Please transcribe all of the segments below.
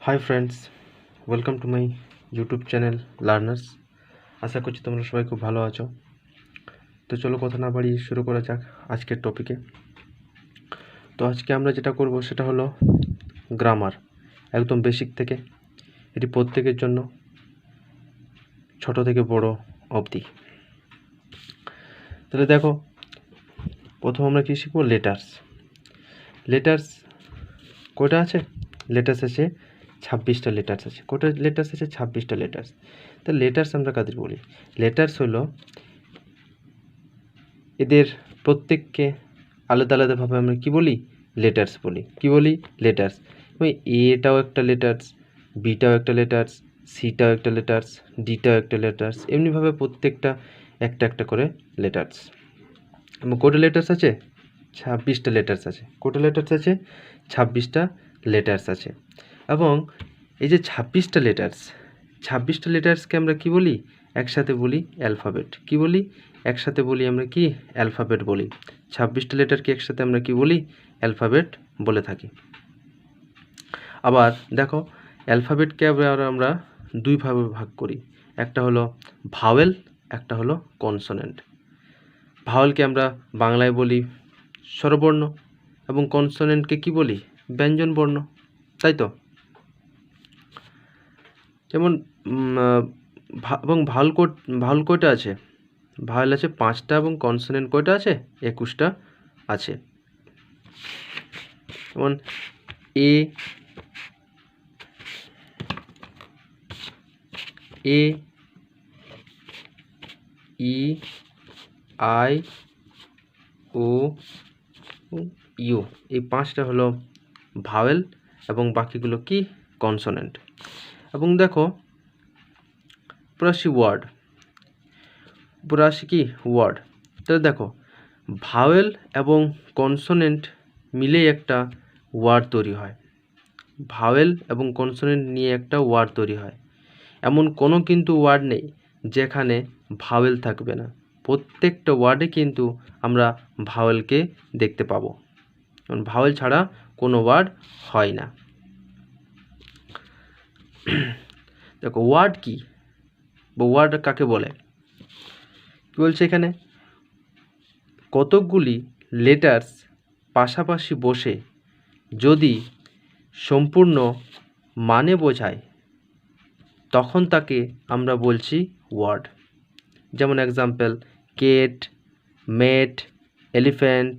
High friends, welcome to my YouTube channel learners. আশা করছি তোমরা সবাই খুব ভালো আছো। তো চলো কথা না বাড়িয়ে শুরু করা যাক আজকের টপিকে। তো আজকে আমরা যেটা করব সেটা হলো গ্রামার, একদম বেসিক থেকে। এটি প্রত্যেকের জন্য, ছোট থেকে বড় অবধি। তাহলে দেখো, প্রথম আমরা কী শিখবো? লেটার্স কয়টা আছে? লেটার্স আছে 26টা লেটার্স আছে। কয়টা লেটার্স আছে? 26টা লেটার্স। তা লেটার্স আমরা কাদের বলি? লেটার্স হলো এদের প্রত্যেককে আলাদা আলাদাভাবে আমরা কী বলি? লেটার্স বলি। কী বলি? লেটার্স। এবং এটাও একটা লেটার্স, বিটাও একটা লেটার্স, সিটাও একটা লেটার্স, ডিটাও একটা লেটার্স। এমনিভাবে প্রত্যেকটা একটা একটা করে লেটার্স। এবং কটা লেটার্স আছে? 26টা লেটার্স আছে। কটা লেটার্স আছে? 26টা লেটার্স আছে। এবং এই যে 26টা লেটার্সকে আমরা কি বলি? একসাথে বলি অ্যালফাবেট। কি বলি? একসাথে বলি আমরা কি? অ্যালফাবেট বলি। 26টা লেটারকে একসাথে আমরা কি বলি? অ্যালফাবেট বলে থাকি। আবার দেখো, অ্যালফাবেটকে আবার আমরা দুইভাবে ভাগ করি। একটা হলো ভাওয়েল, একটা হলো কনসোনেন্ট। ভাওয়েলকে আমরা বাংলায় বলি স্বরবর্ণ, এবং কনসোনেন্টকে কি বলি? ব্যঞ্জন বর্ণ, তাই তো? যেমন এবং ভাওয়েল কয়টা আছে? ভাওয়েল আছে 5টা, এবং কনসোনেন্ট কয়টা আছে? 21টা আছে। যেমন এ, ই, আই, ও, ইউ, এই 5টা হলো ভাওয়েল, এবং বাকিগুলো কি? কনসোনেন্ট। এবং দেখো, উপরাশি কি? ওয়ার্ড। তাহলে দেখো, ভাওয়েল এবং কনসোনেন্ট মিলেই একটা ওয়ার্ড তৈরি হয়। ভাওয়েল এবং কনসোনেন্ট নিয়ে একটা ওয়ার্ড তৈরি হয়। এমন কোনো কিন্তু ওয়ার্ড নেই যেখানে ভাওয়েল থাকবে না। প্রত্যেকটা ওয়ার্ডে কিন্তু আমরা ভাওয়েলকে দেখতে পাবো। কারণ ভাওয়েল ছাড়া কোনো ওয়ার্ড হয় না। দেখো, ওয়ার্ড কি বা ওয়ার্ড কাকে বলে? কী বলছে এখানে? কতকগুলি লেটার্স পাশাপাশি বসে যদি সম্পূর্ণ মানে বোঝায়, তখন তাকে আমরা বলছি ওয়ার্ড। যেমন example, cat, mat, elephant,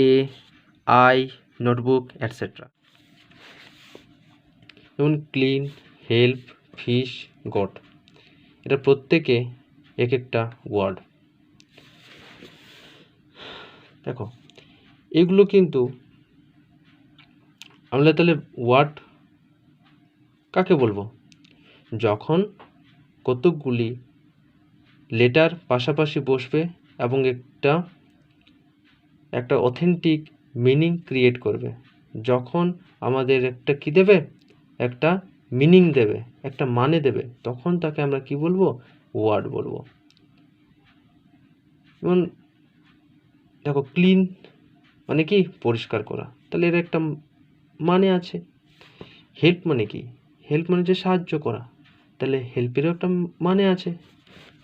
A, I, notebook, etcetera. যেমন ক্লিন, হেল্প, ফিশ, গট। এটা প্রত্যেকে এক একটা ওয়ার্ড। দেখো, এগুলো কিন্তু আমরা তাহলে ওয়ার্ড কাকে বলবো? যখন কতকগুলি লেটার পাশাপাশি বসবে এবং একটা অথেন্টিক মিনিং ক্রিয়েট করবে। যখন আমাদের একটা কি দেবে? একটা মিনিং দেবে, একটা মানে দেবে, তখন তাকে আমরা কি বলবো? ওয়ার্ড বলবো। যেমন দেখো, ক্লিন মানে কি? পরিষ্কার করা, তাহলে এর একটা মানে আছে। হেল্প মানে কি? হেল্প মানে যে সাহায্য করা, তাহলে হেল্পেরও একটা মানে আছে।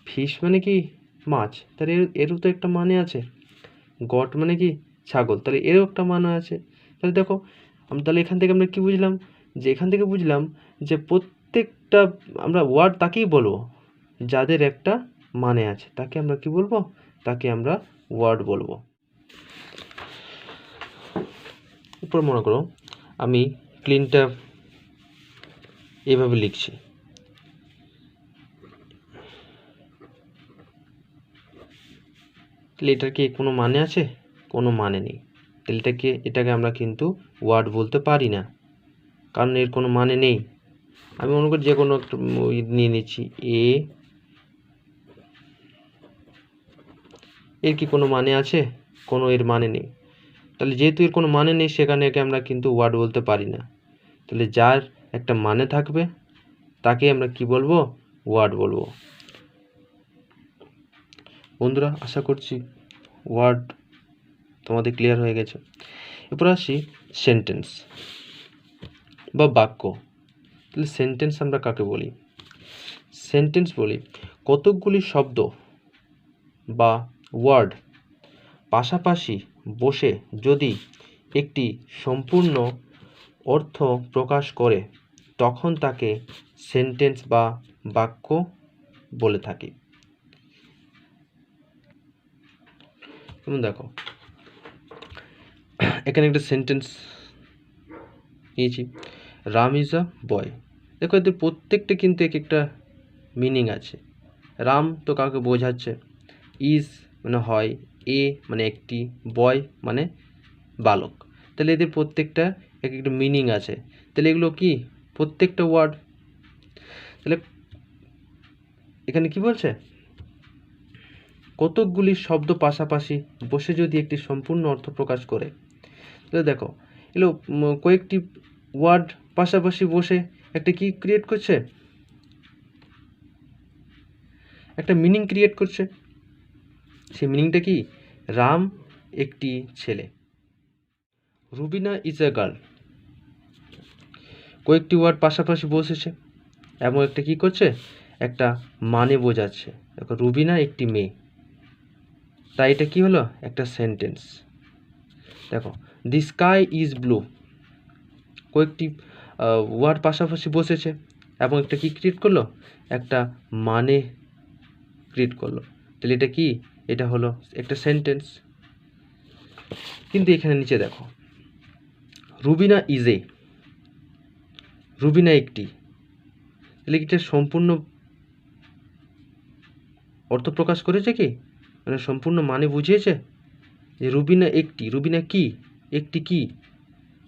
ফিশ মানে কি? মাছ, তাহলে এরও তো একটা মানে আছে। গট মানে কি? ছাগল, তাহলে এরও একটা মানে আছে। তাহলে দেখো, তাহলে এখান থেকে আমরা কি বুঝলাম? বুঝলাম যে প্রত্যেকটা আমরা ওয়ার্ড তাকেই বলবো যাদের একটা মানে আছে, তাকে আমরা কি বলবো? তাকে আমরা ওয়ার্ড বলবো। এরপর মনে করো আমি ক্লিনটা এভাবে লিখছি। তাহলে এটার কি কোনো মানে আছে? কোনো মানে নেই। তাহলে এটাকে আমরা কিন্তু ওয়ার্ড বলতে পারি না, কারণ এর কোনো মানে নেই। আমি মনে করি যে কোনো একটা নিয়ে নিচ্ছি, এর কি কোনো মানে আছে? কোনো এর মানে নেই। তাহলে যেহেতু এর কোনো মানে নেই, সেখানে একে আমরা কিন্তু ওয়ার্ড বলতে পারি না। তাহলে যার একটা মানে থাকবে তাকে আমরা কি বলবো? ওয়ার্ড বলবো। বন্ধুরা, আশা করছি ওয়ার্ড তোমাদের ক্লিয়ার হয়ে গেছে। এরপর আসি সেন্টেন্স বা বাক্য। তাহলে সেন্টেন্স আমরা কাকে বলি? সেন্টেন্স বলি কতকগুলি শব্দ বা ওয়ার্ড পাশাপাশি বসে যদি একটি সম্পূর্ণ অর্থ প্রকাশ করে তখন তাকে সেন্টেন্স বা বাক্য বলে থাকি। যেমন দেখো এখানে একটা সেন্টেন্স নিয়েছি, রাম ইজ আ বয়। দেখো এদের প্রত্যেকটা কিন্তু এক একটা মিনিং আছে। রাম তো কাউকে বোঝাচ্ছে, ইজ মানে হয়, এ মানে একটি, বয় মানে বালক। তাহলে এদের প্রত্যেকটা এক একটা মিনিং আছে। তাহলে এগুলো কি প্রত্যেকটা ওয়ার্ড। তাহলে এখানে কি বলছে, কতকগুলি শব্দ পাশাপাশি বসে যদি একটি সম্পূর্ণ অর্থ প্রকাশ করে। তাহলে দেখো এগুলো কয়েকটি ওয়ার্ড পাশাপাশি বসে একটা কি ক্রিয়েট করছে, একটা মিনিং ক্রিয়েট করছে। সেই মিনিংটা কি, রাম একটি ছেলে, রুবিনা ইজ এ গার্ল। কয়েকটি ওয়ার্ড পাশাপাশি বসেছে এবং একটা কি করছে, একটা মানে বোঝাচ্ছে। দেখো রুবিনা একটি মেয়ে, তাই এটা কি হলো, একটা সেন্টেন্স। দেখো দি স্কাই ইজ ব্লু, কয়েকটি ওয়ার্ড পাশাপাশি বসেছে এবং একটা কি ক্রিয়েট করলো, একটা মানে ক্রিয়েট করলো। তাহলে এটা কি, এটা হলো একটা সেন্টেন্স। কিন্তু এখানে নিচে দেখো রুবিনা ইজ এ, রুবিনা একটি, তাহলে এটা সম্পূর্ণ অর্থ প্রকাশ করেছে কি, মানে সম্পূর্ণ মানে বুঝিয়েছে যে রুবিনা একটি, রুবিনা কি, একটি কি।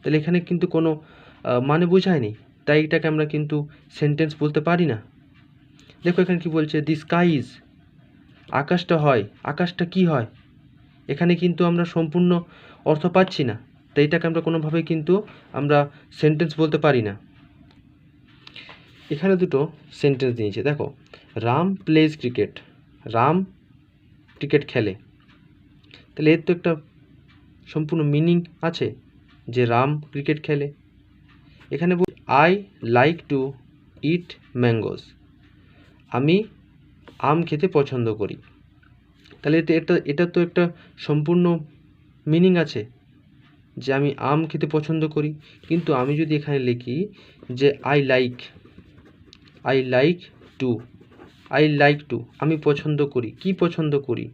তাহলে এখানে কিন্তু কোনো মানে বোঝায়নি, তাই এটাকে আমরা কিন্তু সেন্টেন্স বলতে পারি না। দেখো এখানে কি বলছে, দি স্কাই ইজ, আকাশটা হয়, আকাশটা কি হয়, এখানে কিন্তু আমরা সম্পূর্ণ অর্থ পাচ্ছি না, তাই এটাকে আমরা কোনোভাবেই কিন্তু আমরা সেন্টেন্স বলতে পারি না। এখানে দুটো সেন্টেন্স দিয়েছে, দেখো Ram plays cricket, Ram cricket খেলে। তাহলে এর তো একটা সম্পূর্ণ মিনিং আছে যে রাম ক্রিকেট খেলে। এখানে I like to it mangoes, আমি আম খেতে পছন্দ করি। তাহলে এটা তো একটা সম্পূর্ণ মিনিং আছে যে আমি আম খেতে পছন্দ করি। কিন্তু আমি যদি এখানে লিখি যে আই লাইক টু, আমি পছন্দ করি, কি পছন্দ করি,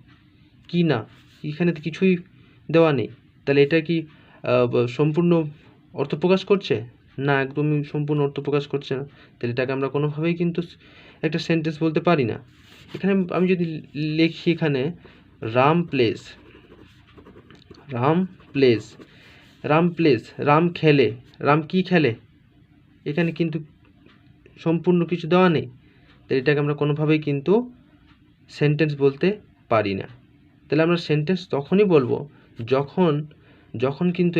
কি না, এখানে তো কিছুই দেওয়া নেই। তাহলে এটা কি সম্পূর্ণ অর্থ প্রকাশ করছে না, একদমই সম্পূর্ণ অর্থ প্রকাশ করছে না। তাহলে এটাকে আমরা কোনোভাবেই কিন্তু একটা সেন্টেন্স বলতে পারি না। এখানে আমি যদি লিখি এখানে রাম প্লেস, রাম খেলে, রাম কি খেলে, এখানে কিন্তু সম্পূর্ণ কিছু দেওয়া নেই। তাহলে এটাকে আমরা কোনোভাবেই কিন্তু সেন্টেন্স বলতে পারি না। তাহলে আমরা সেন্টেন্স তখনই বলবো যখন কিন্তু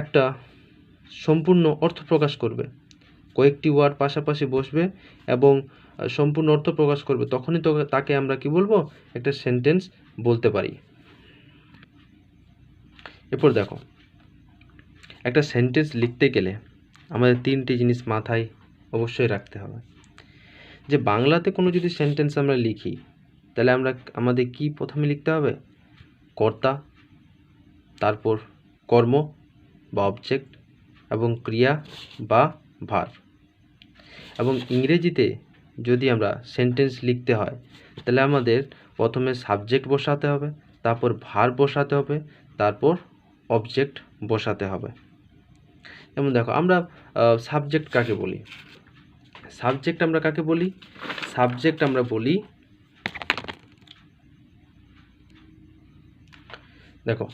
একটা সম্পূর্ণ অর্থ প্রকাশ করবে, কয়েকটি ওয়ার্ড পাশাপাশি বসবে এবং সম্পূর্ণ অর্থ প্রকাশ করবে, তখনই তো তাকে আমরা কি বলবো, একটা সেন্টেন্স বলতে পারি। এরপর দেখো একটা সেন্টেন্স লিখতে গেলে আমাদের তিনটি জিনিস মাথায় অবশ্যই রাখতে হবে। যে বাংলাতে কোনো যদি সেন্টেন্স আমরা লিখি তাহলে আমাদের কি প্রথমে লিখতে হবে, কর্তা, তারপর কর্ম বা অবজেক্ট এবং ক্রিয়া বা ভার্ব। এবং ইংরেজিতে যদি আমরা সেন্টেন্স লিখতে হয় তাহলে আমাদের প্রথমে সাবজেক্ট বসাতে হবে, তারপর ভার্ব বসাতে হবে, তারপর অবজেক্ট বসাতে হবে। যেমন দেখো আমরা সাবজেক্ট কাকে বলি, সাবজেক্ট আমরা বলি দেখো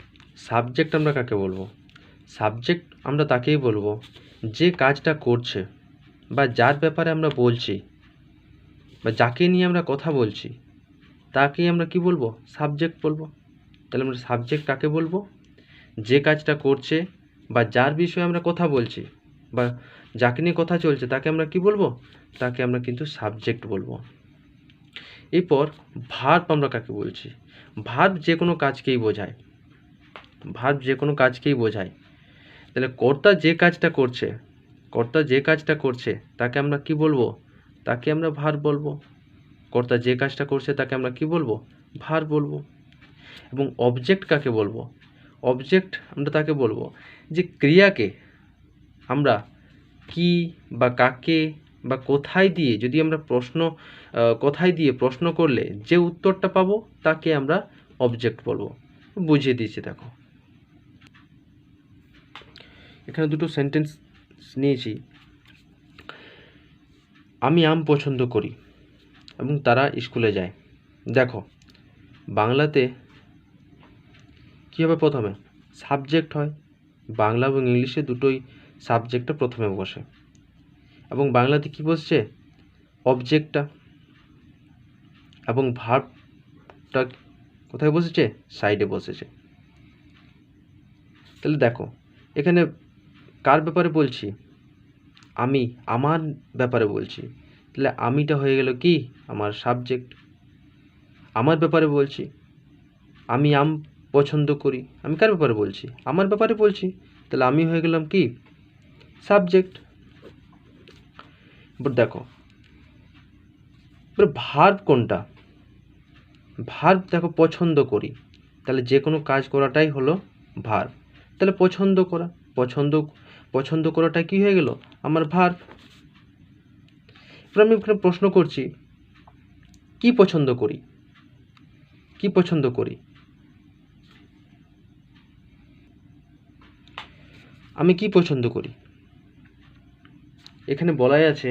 সাবজেক্ট আমরা কাকে বলবো, সাবজেক্ট আমরা তাকেই বলবো যে কাজটা করছে বা যার ব্যাপারে আমরা বলছি বা যাকে নিয়ে আমরা কথা বলছি তাকেই আমরা কি বলবো, সাবজেক্ট বলবো। তাহলে আমরা সাবজেক্ট কাকে বলবো, যে কাজটা করছে বা যার বিষয়ে আমরা কথা বলছি বা যাকে নিয়ে কথা চলছে তাকে আমরা কি বলবো, তাকে আমরা কিন্তু সাবজেক্ট বলবো। এরপর ভার্ব আমরা কাকে বলছি, ভার্ব যে কোনো কাজকেই বোঝায়। তাহলে কর্তা যে কাজটা করছে কর্তা যে কাজটা করছে তাকে আমরা কি বলবো? তাকে আমরা ভার্ব বলবো। কর্তা যে কাজটা করছে তাকে আমরা কি বলবো? ভার্ব বলবো। এবং অবজেক্ট কাকে বলবো? অবজেক্ট আমরা তাকে বলবো যে ক্রিয়াকে আমরা কি বা কাকে বা কোথায় দিয়ে যদি আমরা কোথায় দিয়ে প্রশ্ন করলে যে উত্তরটা পাবো তাকে আমরা অবজেক্ট বলবো। বুঝিয়ে দিয়েছি দেখো। এখানে দুটো সেন্টেন্স নিয়েছি। আমি আম পছন্দ করি এবং তারা স্কুলে যায়। দেখো বাংলাতে কী হবে? প্রথমে সাবজেক্ট হয়। বাংলা এবং ইংলিশে দুটোই সাবজেক্টটা প্রথমে বসে এবং বাংলাতে কি বসছে? অবজেক্টটা। এবং ভার্বটা কোথায় বসেছে? সাইডে বসেছে। তাহলে দেখো এখানে কার ব্যাপারে বলছি? আমি, আমার ব্যাপারে বলছি। তাহলে আমিটা হয়ে গেল কি? আমার সাবজেক্ট। আমার ব্যাপারে বলছি, আমি আম পছন্দ করি। আমি কার ব্যাপারে বলছি? আমার ব্যাপারে বলছি। তাহলে আমি হয়ে গেলাম কি? সাবজেক্ট। এবার দেখো এবার ভার্ব কোনটা? ভার্ব দেখো পছন্দ করি, তাহলে যে কোনো কাজ করাটাই হলো ভার্ব। তাহলে পছন্দ করা, পছন্দ করাটা কি হয়ে গেল? আমার ভার্ব। এবার আমি এখানে প্রশ্ন করছি, কি পছন্দ করি? কি পছন্দ করি? আমি কি পছন্দ করি? এখানে বলাই আছে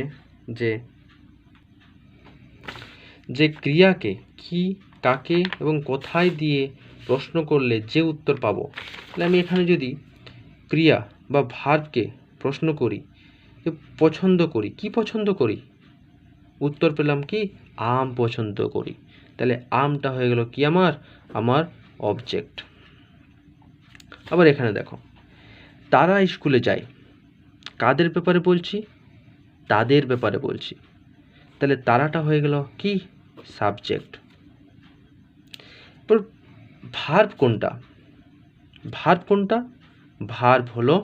যে ক্রিয়াকে কি, কাকে এবং কোথায় দিয়ে প্রশ্ন করলে যে উত্তর পাবো। তাহলে আমি এখানে যদি ক্রিয়া বা ভার্বকে প্রশ্ন করি যে পছন্দ করি, কি পছন্দ করি? উত্তর পেলাম কি? আম পছন্দ করি। তাহলে আমটা হয়ে গেল কি? আমার অবজেক্ট। আবার এখানে দেখো তারা স্কুলে যায়, কাদের ব্যাপারে বলছি? তাদের ব্যাপারে বলছি। তাহলে তারাটা হয়ে গেল কি? সাবজেক্ট। এবার ভার্ব কোনটা? ভার্ব কোনটা? ভার্ব হলো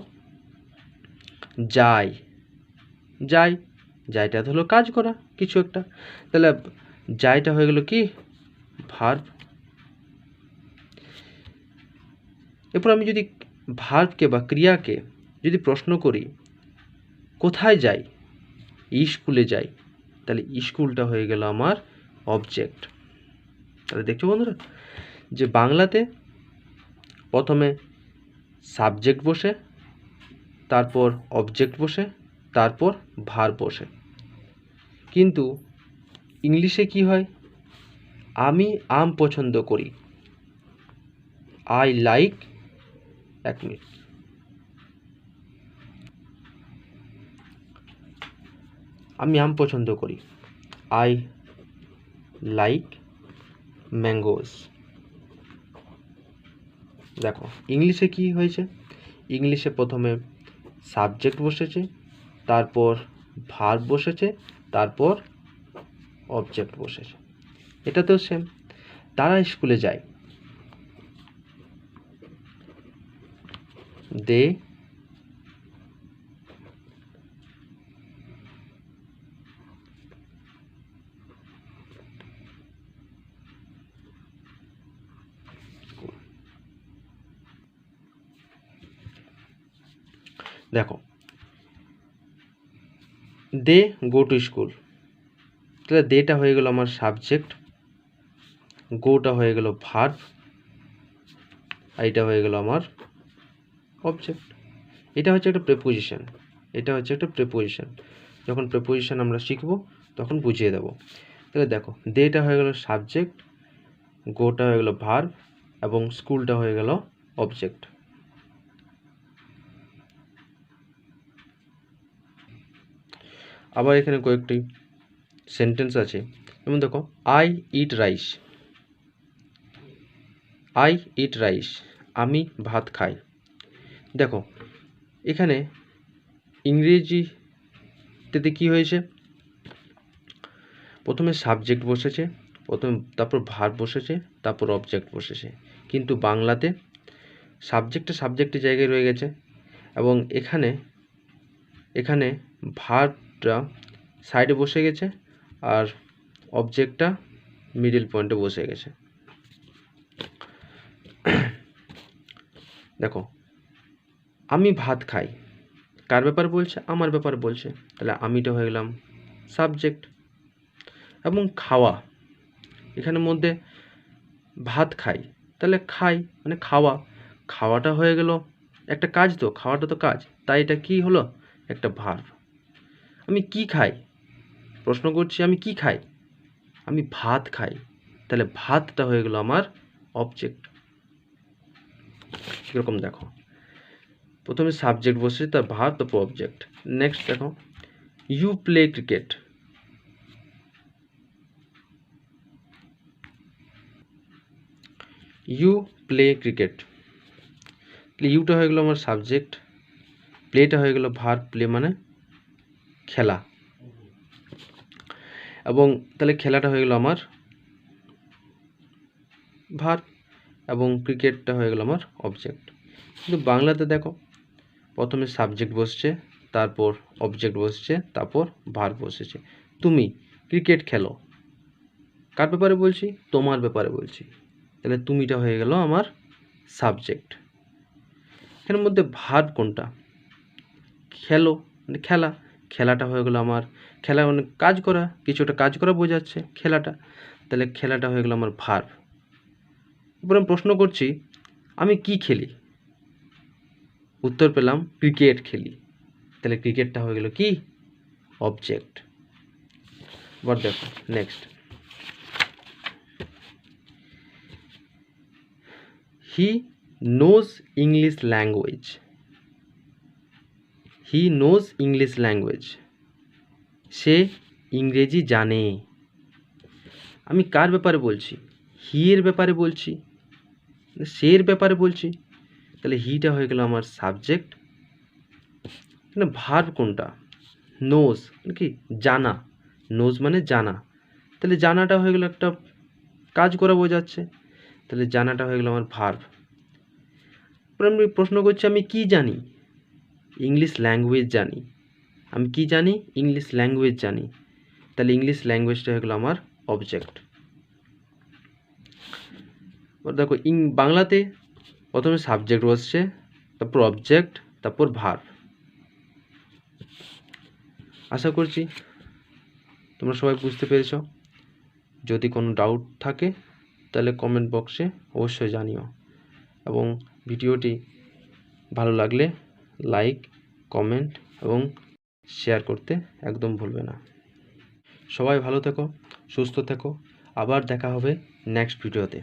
যায়। যাইটা হলো কাজ করা কিছু একটা। তাহলে যাইটা হয়ে গেল কি? ভার্ব। এরপর আমি যদি ভার্বকে বা ক্রিয়াকে যদি প্রশ্ন করি কোথায় যাই? স্কুলে যাই। তাহলে স্কুলটা হয়ে গেল আমার অবজেক্ট। তাহলে দেখছো বন্ধুরা যে বাংলাতে প্রথমে সাবজেক্ট বসে, তারপর অবজেক্ট বসে, তারপর ভার্ব বসে। কিন্তু ইংলিশে কি হয়? আমি আম পছন্দ করি, আই লাইক, এক মিনিট, আমি আম পছন্দ করি, আই লাইক ম্যাঙ্গোস। দেখো ইংলিশে কি হয়েছে? ইংলিশে প্রথমে সাবজেক্ট বসেছে, তারপর ভার্ব বসেছে, তারপর অবজেক্ট বসেছে। এটাতেও সেম। তারা স্কুলে যায়, দে দেখো দে গো টু স্কুল। তাহলে দেটা হয়ে গেল আমার সাবজেক্ট, গোটা হয়ে গেল ভার্ব, আর এটা হয়ে গেল আমার অবজেক্ট। এটা হচ্ছে একটা প্রেপোজিশন। এটা হচ্ছে একটা প্রেপোজিশন। যখন প্রেপোজিশন আমরা শিখব তখন বুঝিয়ে দেব। তাহলে দেখো দেটা হয়ে গেল সাবজেক্ট, গোটা হয়ে গেল ভার্ব এবং স্কুলটা হয়ে গেল অবজেক্ট। আবার এখানে কয়েকটি সেন্টেন্স আছে, যেমন দেখো I eat rice. I eat rice, আমি ভাত খাই। দেখো এখানে ইংরেজিতে কি হয়েছে? প্রথমে সাবজেক্ট বসেছে, তারপর ভার্ব বসেছে, তারপর অবজেক্ট বসেছে। কিন্তু বাংলাতে সাবজেক্টের জায়গায় রয়ে গেছে এবং এখানে এখানে ভার্বটা সাইডে বসে গেছে আর অবজেক্টটা মিডল পয়েন্টে বসে গেছে। দেখো, আমি ভাত খাই, কার ব্যাপারে বলছে? আমার ব্যাপারে বলছে, তাহলে আমিটা হয়ে গেলাম সাবজেক্ট। এবং খাওয়া, এখানের মধ্যে ভাত খাই, তাহলে খাই মানে খাওয়া, খাওয়াটা হয়ে গেল একটা কাজ, তো খাওয়াটা তো কাজ, তাই এটা কি হলো? একটা ভার্ব। আমি কি খাই? প্রশ্ন করছি আমি কি খাই? আমি ভাত খাই, তাহলে ভাতটা হয়ে গেল আমার অবজেক্ট। এরকম দেখো, প্রথমে সাবজেক্ট বসে, তার ভার্ব, তারপর অবজেক্ট। নেক্সট দেখো, you play cricket. You play cricket, তাহলে ইউটা হয়ে গেল আমার সাবজেক্ট, প্লেটা হয়ে গেল ভার্ব, প্লে মানে খেলা, এবং তাহলে খেলাটা হয়ে গেল আমার ভার্ব, এবং ক্রিকেটটা হয়ে গেল আমার অবজেক্ট। কিন্তু বাংলাতে দেখো, প্রথমে সাবজেক্ট বসছে, তারপর অবজেক্ট বসছে, তারপর ভার্ব বসেছে। তুমি ক্রিকেট খেলো, কার ব্যাপারে বলছি? তোমার ব্যাপারে বলছি, তাহলে তুমিটা হয়ে গেল আমার সাবজেক্ট। এর মধ্যে ভার্ব কোনটা? খেলো মানে খেলা, খেলাটা হয়ে গেল আমার, খেলা মানে কাজ করা, কিছু একটা কাজ করা বোঝাচ্ছে খেলাটা, তাহলে খেলাটা হয়ে গেল আমার ভার্ব। এরপর আমি প্রশ্ন করছি আমি কি খেলি? উত্তর পেলাম ক্রিকেট খেলি, তাহলে ক্রিকেটটা হয়ে গেল কি? অবজেক্ট। এবার দেখো next, he knows English language. He knows English language, সে ইংরেজি জানে। আমি কার ব্যাপারে বলছি? হি এর ব্যাপারে বলছি, সে এর ব্যাপারে বলছি, তাহলে হিটা হয়ে গেল আমার সাবজেক্ট। এখানে ভার্ব কোনটা? নোজ মানে কি? জানা, নোজ মানে জানা, তাহলে জানাটা হয়ে গেল একটা কাজ করা বোঝাচ্ছে, তাহলে জানাটা হয়ে গেল আমার ভার্ব। আমি প্রশ্ন করছি আমি কি জানি? ইংলিশ ল্যাঙ্গুয়েজ জানি। আমি কি জানি? ইংলিশ ল্যাঙ্গুয়েজ জানি, তাহলে ইংলিশ ল্যাঙ্গুয়েজটা হয়ে গেল আমার অবজেক্ট। দেখো বাংলাতে প্রথমে সাবজেক্ট বসছে, তারপর অবজেক্ট, তারপর ভার্ব। আশা করছি তোমরা সবাই বুঝতে পেরেছ। যদি কোনো ডাউট থাকে তাহলে কমেন্ট বক্সে অবশ্যই জানিও, এবং ভিডিওটি ভালো লাগলে লাইক, কমেন্ট এবং শেয়ার করতে একদম ভুলবে না। সবাই ভালো থেকো, সুস্থ থেকো, আবার দেখা হবে নেক্সট ভিডিওতে।